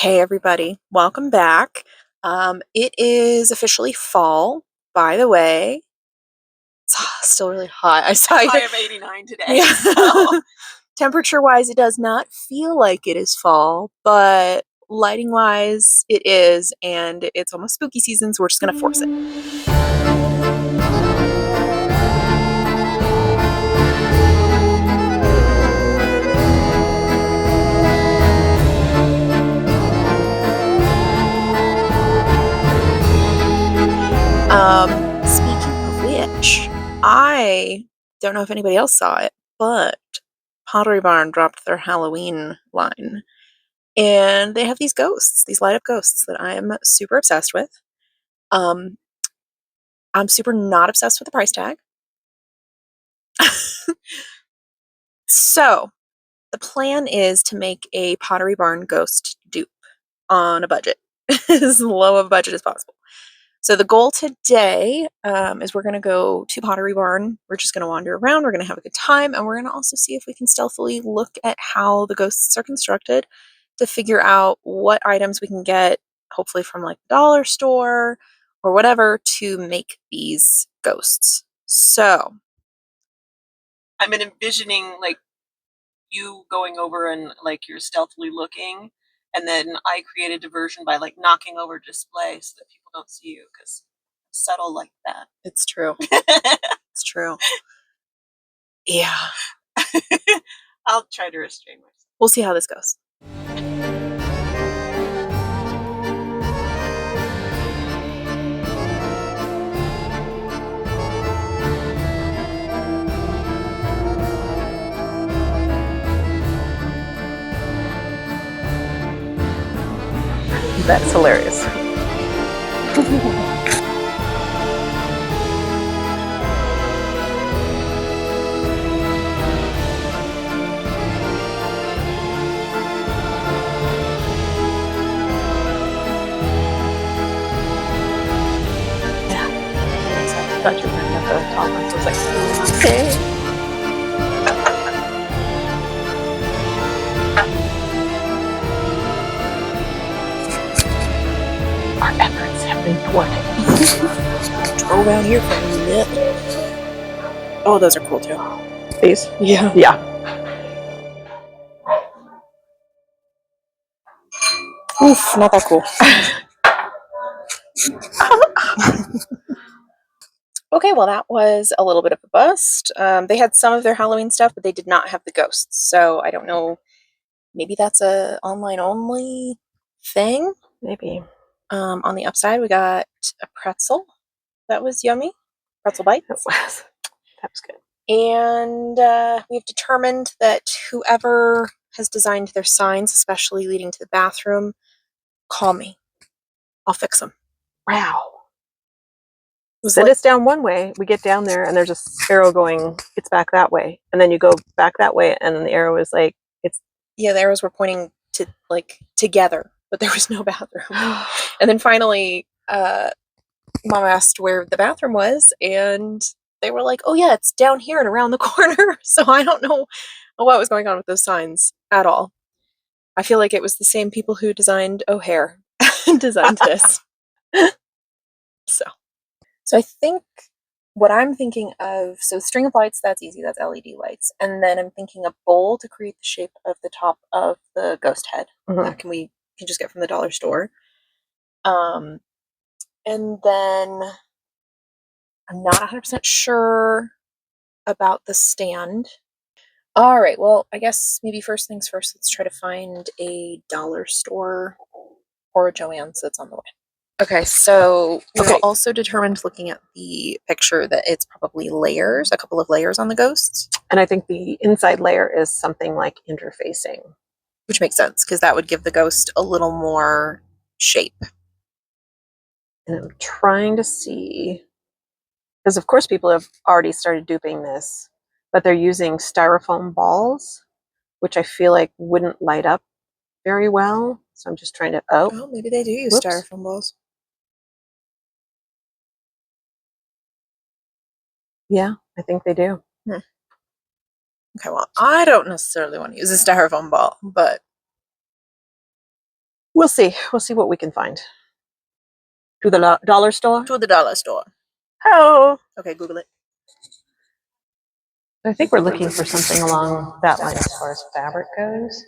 Hey everybody, welcome back. It is officially fall, by the way. It's still really hot. I saw High your of 89 today. yeah. So. Temperature-wise, it does not feel like it is fall, but lighting-wise, it is, and it's almost spooky season, so we're just gonna force it. Speaking of which, I don't know if anybody else saw it, but Pottery Barn dropped their Halloween line. And they have these ghosts, these light up ghosts that I am super obsessed with. Um, I'm super not obsessed with the price tag. So the plan is to make a Pottery Barn ghost dupe on a budget, as low of a budget as possible. So the goal today is we're going to go to Pottery Barn. We're just going to wander around. We're going to have a good time. And we're going to also see if we can stealthily look at how the ghosts are constructed to figure out what items we can get, hopefully from like the dollar store or whatever, to make these ghosts. So I'm envisioning like you going over and like you're stealthily looking, and then I create a diversion by like knocking over display so that people don't see you because subtle like that. it's true. It's true. Yeah. I'll try to restrain myself. We'll see how this goes. That's hilarious. I thought you were going to have the top one, so I was like, okay. Our efforts have been thwarted. Go around here for a minute. Oh, those are cool too. These? Yeah. Yeah. Oof, not that cool. Okay, well, that was a little bit of a bust. They had some of their Halloween stuff, but they did not have the ghosts. So I don't know. Maybe that's a online only thing. Maybe. On the upside, we got a pretzel. That was yummy. Pretzel bites. That was good. And we've determined that whoever has designed their signs, especially leading to the bathroom, call me. I'll fix them. Wow. Set us down one way, we get down there, and there's a arrow going, it's back that way. And then you go back that way, and then the arrow is like, it's... Yeah, the arrows were pointing to, like, together, but there was no bathroom. And then finally, Mom asked where the bathroom was, and they were like, oh yeah, it's down here and around the corner. So I don't know what was going on with those signs at all. I feel like it was the same people who designed O'Hare designed this. So I think what I'm thinking of, so string of lights, that's easy, that's LED lights. And then I'm thinking a bowl to create the shape of the top of the ghost head. That can just get from the dollar store. And then I'm not 100% sure about the stand. All right, well, I guess maybe first things first, let's try to find a dollar store or a Joann's that's on the way. Okay, so we've also determined, looking at the picture, that it's probably layers, a couple of layers on the ghosts. And I think the inside layer is something like interfacing. Which makes sense, because that would give the ghost a little more shape. And I'm trying to see, because of course people have already started duping this, but they're using styrofoam balls, which I feel like wouldn't light up very well. So I'm just trying to, Oh, maybe they do use styrofoam balls. Yeah, I think they do. Okay, well, I don't necessarily want to use a styrofoam ball, but We'll see. We'll see what we can find. To the dollar store? To the dollar store. Oh. Okay, Google it. I think we're looking for something along that line as far as fabric goes.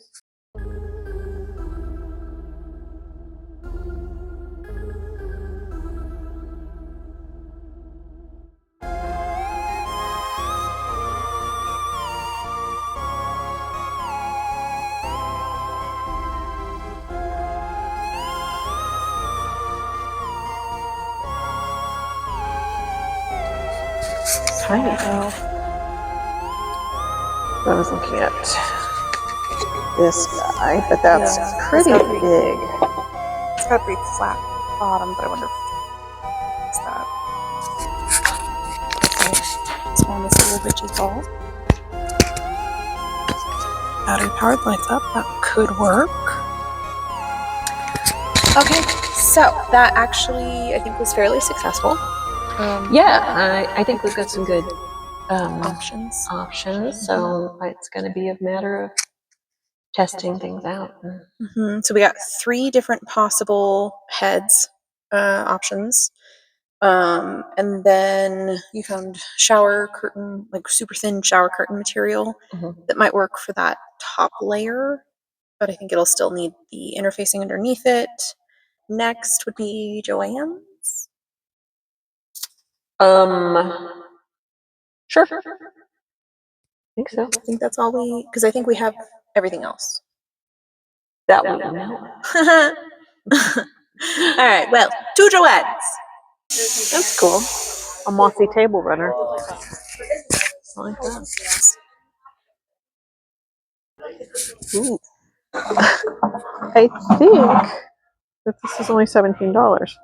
Kind of. I was looking at this guy, but that's pretty big. It's got a pretty flat bottom, but I wonder if it's that. Okay, so on this little bitch's ball. Battery powered lights up. That could work. Okay, so that actually I think was fairly successful. Yeah, I think we've got some good options. So it's going to be a matter of testing things out. So we got 3 different possible heads options. And then you found shower curtain, like super thin shower curtain material that might work for that top layer, but I think it'll still need the interfacing underneath it. Next would be Joanne's. Sure. I think so. I think that's all because I think we have everything else. That we know. All right, well, 2 Joanne's. That's cool. A mossy table runner. I like that. Ooh. I think that this is only $17.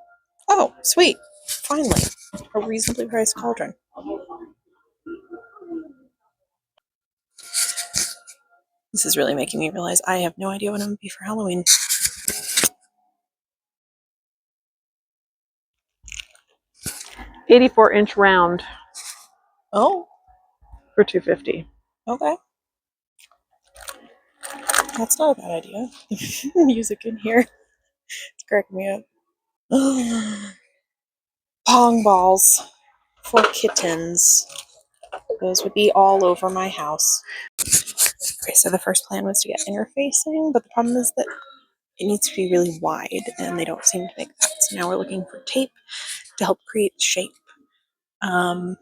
Oh, sweet. Finally, a reasonably priced cauldron. This is really making me realize I have no idea what I'm going to be for Halloween. $84-inch round. Oh. For $250. Okay. That's not a bad idea. Music in here. It's cracking me up. Pong balls for kittens. Those would be all over my house. Okay, so the first plan was to get interfacing, but the problem is that it needs to be really wide, and they don't seem to make that. So now we're looking for tape to help create shape. We'll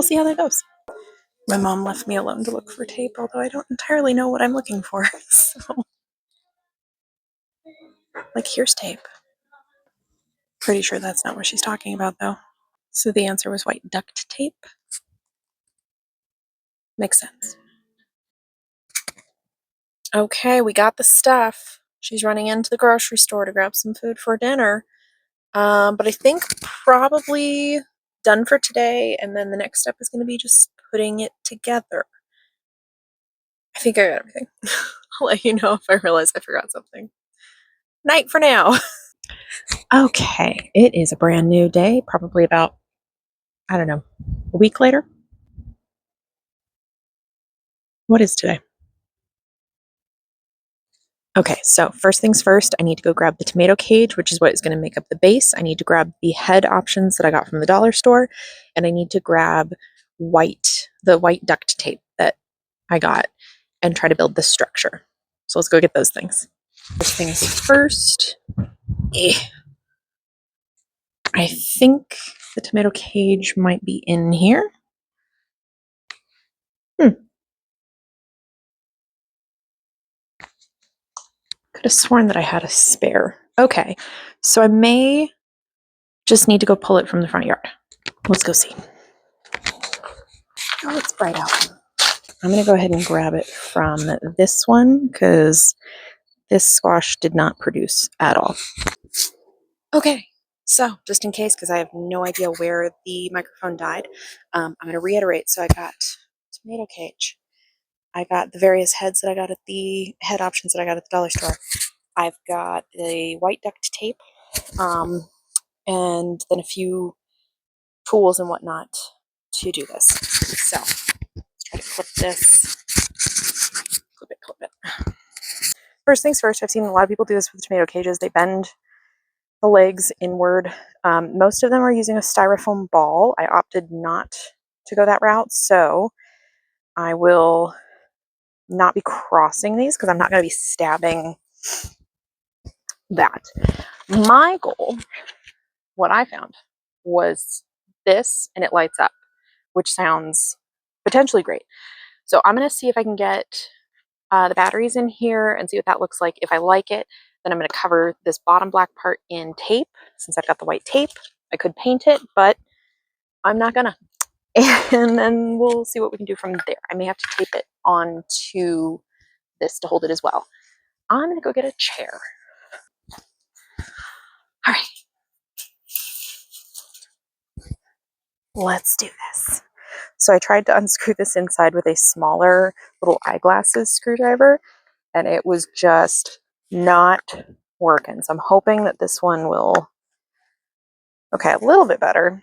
see how that goes. My mom left me alone to look for tape, although I don't entirely know what I'm looking for. So, like, here's tape. Pretty sure that's not what she's talking about, though. So the answer was white duct tape. Makes sense. Okay, we got the stuff. She's running into the grocery store to grab some food for dinner. But I think probably done for today, and then the next step is going to be just putting it together. I think I got everything. I'll let you know if I realize I forgot something. Night for now. Okay, it is a brand new day, probably about, I don't know, a week later. What is today? Okay, so first things first, I need to go grab the tomato cage, which is what is going to make up the base. I need to grab the head options that I got from the dollar store, and I need to grab the white duct tape that I got and try to build this structure. So let's go get those things. First things first. I think the tomato cage might be in here. Could have sworn that I had a spare. Okay, so I may just need to go pull it from the front yard. Let's go see. Oh, it's bright out. I'm going to go ahead and grab it from this one because this squash did not produce at all. Okay, so just in case, because I have no idea where the microphone died, I'm going to reiterate. So I got tomato cage. I got the various heads that I got at the head options that I got at the dollar store. I've got the white duct tape, and then a few tools and whatnot to do this. So let's try to clip this. Clip it. first things first, I've seen a lot of people do this with tomato cages. They bend the legs inward. Most of them are using a styrofoam ball. I opted not to go that route, so I will not be crossing these because I'm not going to be stabbing that. My goal, what I found, was this, and it lights up, which sounds potentially great. So I'm going to see if I can get the batteries in here and see what that looks like. If I like it, then I'm going to cover this bottom black part in tape. Since I've got the white tape, I could paint it, but I'm not gonna. And then we'll see what we can do from there. I may have to tape it onto this to hold it as well. I'm gonna go get a chair. All right, let's do this. So I tried to unscrew this inside with a smaller little eyeglasses screwdriver, and it was just not working. So I'm hoping that this one will, okay, a little bit better.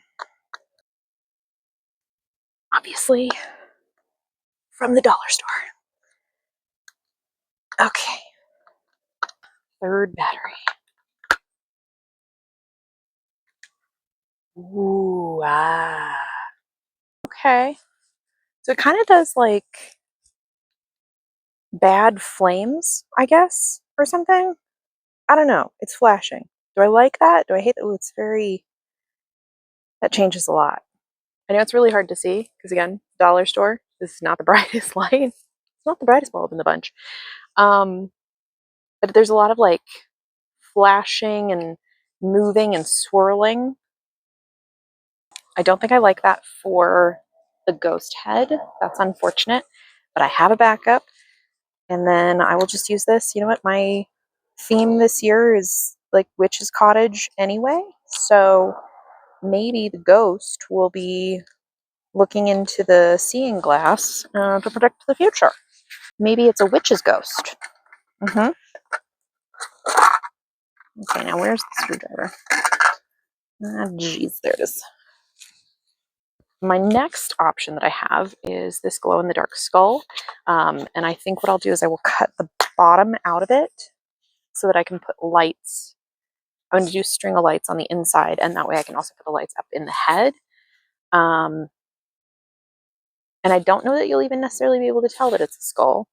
Obviously from the dollar store. Okay, third battery. Ooh, ah. Okay. So it kind of does like bad flames, I guess, or something. I don't know. It's flashing. Do I like that? Do I hate that? Ooh, it's very, that changes a lot. I know it's really hard to see because, again, dollar store, this is not the brightest light. It's not the brightest bulb in the bunch. But there's a lot of like flashing and moving and swirling. I don't think I like that for the ghost head. That's unfortunate, but I have a backup. And then I will just use this. You know what? My theme this year is like witch's cottage anyway. So maybe the ghost will be looking into the seeing glass to predict the future. Maybe it's a witch's ghost. Okay, now where's the screwdriver? Ah, geez, there it is. My next option that I have is this glow-in-the-dark skull. And I think what I'll do is I will cut the bottom out of it so that I can put lights. I'm going to do string of lights on the inside, and that way I can also put the lights up in the head. And I don't know that you'll even necessarily be able to tell that it's a skull.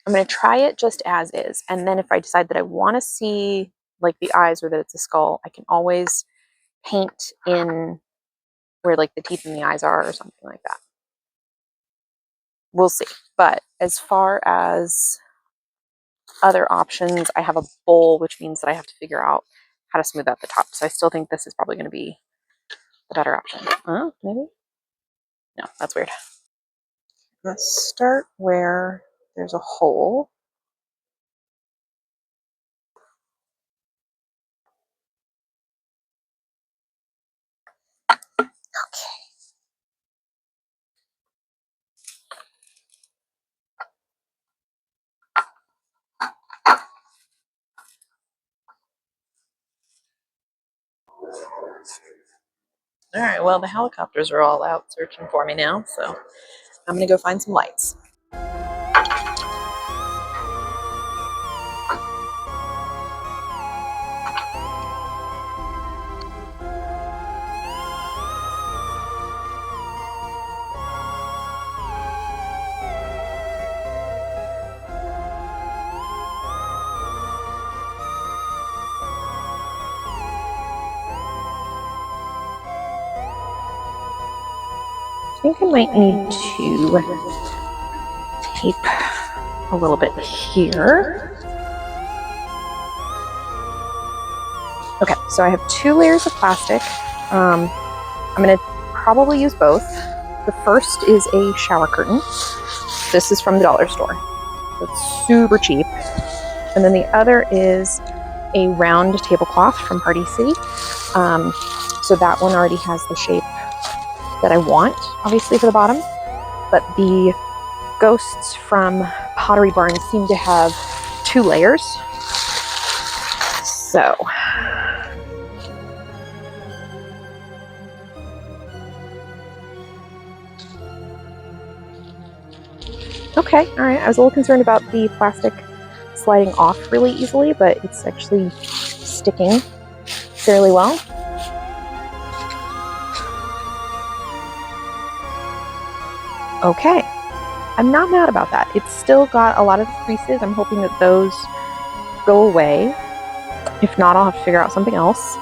I'm going to try it just as is. And then if I decide that I want to see like the eyes or that it's a skull, I can always paint in where like the teeth and the eyes are or something like that. We'll see. But as far as other options, I have a bowl, which means that I have to figure out how to smooth out the top. So I still think this is probably going to be the better option. Maybe? No, that's weird. Let's start where there's a hole. Okay. All right, well, the helicopters are all out searching for me now, so I'm going to go find some lights. I think I might need to tape a little bit here. Okay, so I have 2 layers of plastic. I'm going to probably use both. The first is a shower curtain. This is from the dollar store. It's super cheap. And then the other is a round tablecloth from Party City. So that one already has the shape that I want, obviously, for the bottom. But the ghosts from Pottery Barn seem to have 2 layers. So Okay, all right. I was a little concerned about the plastic sliding off really easily, but it's actually sticking fairly well. Okay, I'm not mad about that. It's still got a lot of creases. I'm hoping that those go away. If not, I'll have to figure out something else.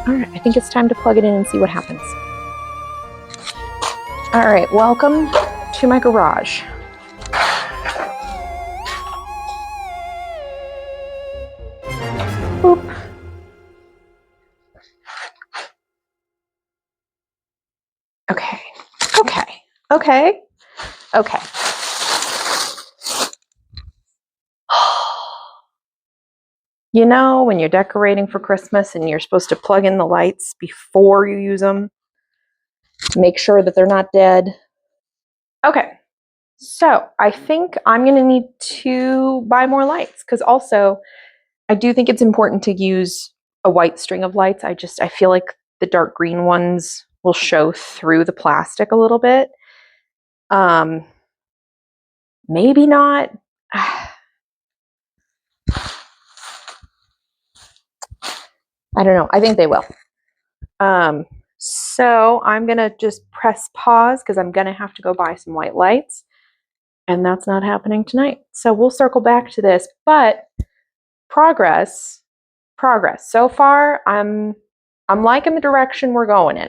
All right, I think it's time to plug it in and see what happens. All right, welcome to my garage. Boop. Okay, okay. You know, when you're decorating for Christmas and you're supposed to plug in the lights before you use them, make sure that they're not dead. Okay, so I think I'm going to need to buy more lights because also I do think it's important to use a white string of lights. I feel like the dark green ones will show through the plastic a little bit. Maybe not. I don't know. I think they will. So I'm going to just press pause because I'm going to have to go buy some white lights. And that's not happening tonight. So we'll circle back to this. But progress. So far, I'm liking the direction we're going in.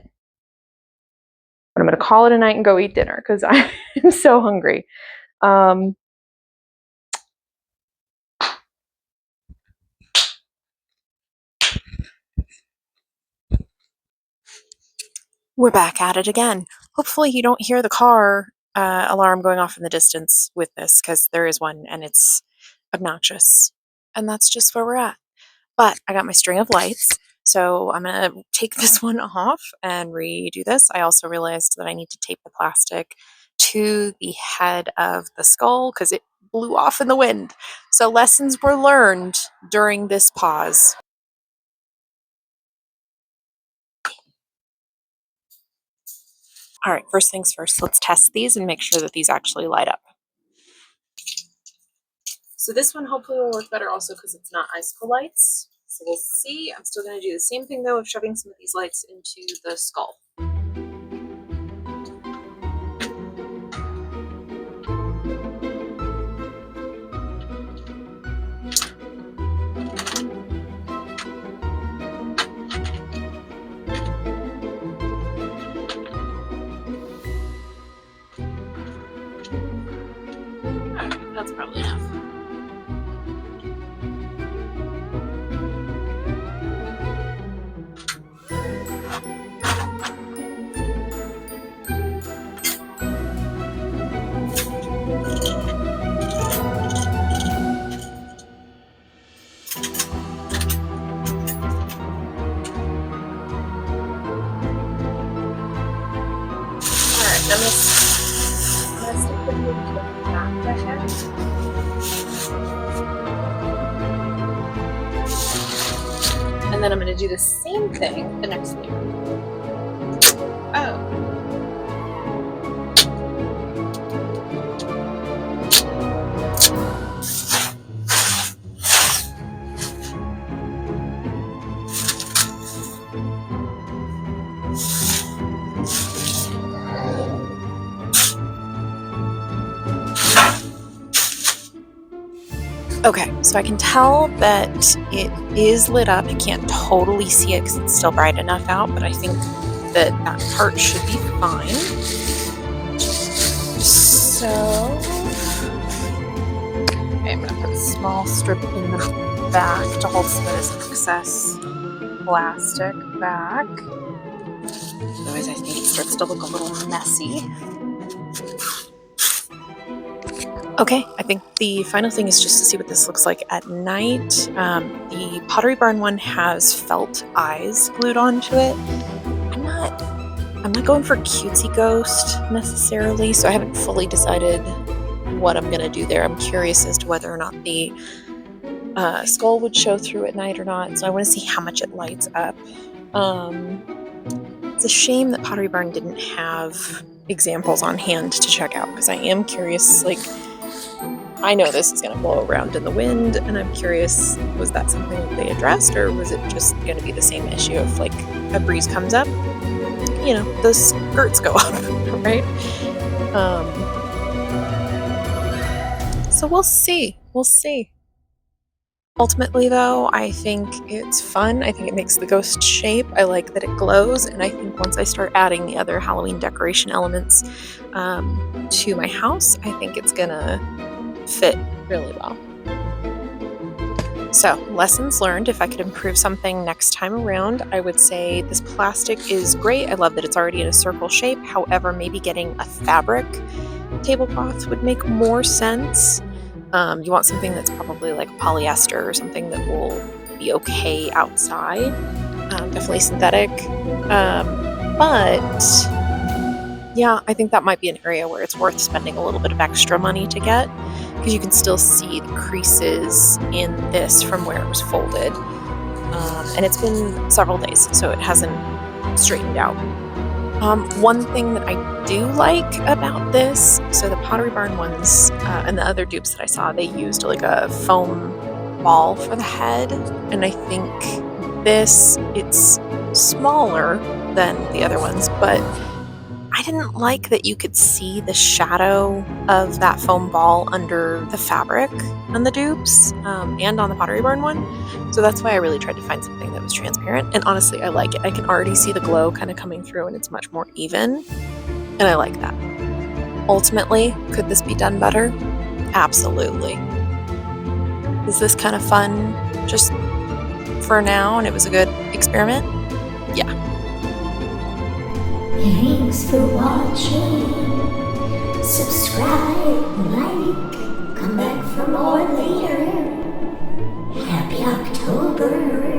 But I'm going to call it a night and go eat dinner because I am so hungry. We're back at it again. Hopefully you don't hear the car alarm going off in the distance with this, because there is one and it's obnoxious. And that's just where we're at. But I got my string of lights, so I'm going to take this one off and redo this. I also realized that I need to tape the plastic to the head of the skull because it blew off in the wind. So lessons were learned during this pause. All right, first things first, let's test these and make sure that these actually light up. So this one hopefully will work better also because it's not icicle lights. So we'll see. I'm still going to do the same thing though of shoving some of these lights into the skull. Alright, that's probably enough. Alright, I'm gonna stick the movie to the back of the head. And then I'm going to do the same thing the next layer. Oh. Okay, so I can tell that it is lit up. I can't totally see it because it's still bright enough out, but I think that that part should be fine. So, okay, I'm going to put a small strip in the back to hold some of this excess plastic back. Otherwise, I think it starts to look a little messy. Okay, I think the final thing is just to see what this looks like at night. The Pottery Barn one has felt eyes glued onto it. I'm not going for cutesy ghost necessarily, so I haven't fully decided what I'm gonna do there. I'm curious as to whether or not the skull would show through at night or not, so I want to see how much it lights up. It's a shame that Pottery Barn didn't have examples on hand to check out because I am curious. Like, I know this is going to blow around in the wind, and I'm curious, was that something that they addressed, or was it just going to be the same issue of like a breeze comes up, you know, the skirts go up, right? So we'll see. We'll see. Ultimately, though, I think it's fun. I think it makes the ghost shape. I like that it glows, and I think once I start adding the other Halloween decoration elements to my house, I think it's gonna fit really well. So, lessons learned. If I could improve something next time around, I would say this plastic is great. I love that it's already in a circle shape. However, maybe getting a fabric tablecloth would make more sense. You want something that's probably like polyester or something that will be okay outside. Definitely synthetic. But yeah, I think that might be an area where it's worth spending a little bit of extra money to get because you can still see the creases in this from where it was folded. And it's been several days, so it hasn't straightened out. One thing that I do like about this, so the Pottery Barn ones and the other dupes that I saw, they used like a foam ball for the head, and I think it's smaller than the other ones, but I didn't like that you could see the shadow of that foam ball under the fabric on the dupes and on the Pottery Barn one. So that's why I really tried to find something that was transparent. And honestly, I like it. I can already see the glow kind of coming through and it's much more even. And I like that. Ultimately, could this be done better? Absolutely. Is this kind of fun just for now and it was a good experiment? Yeah. Thanks for watching. Subscribe, like, come back for more later. Happy October.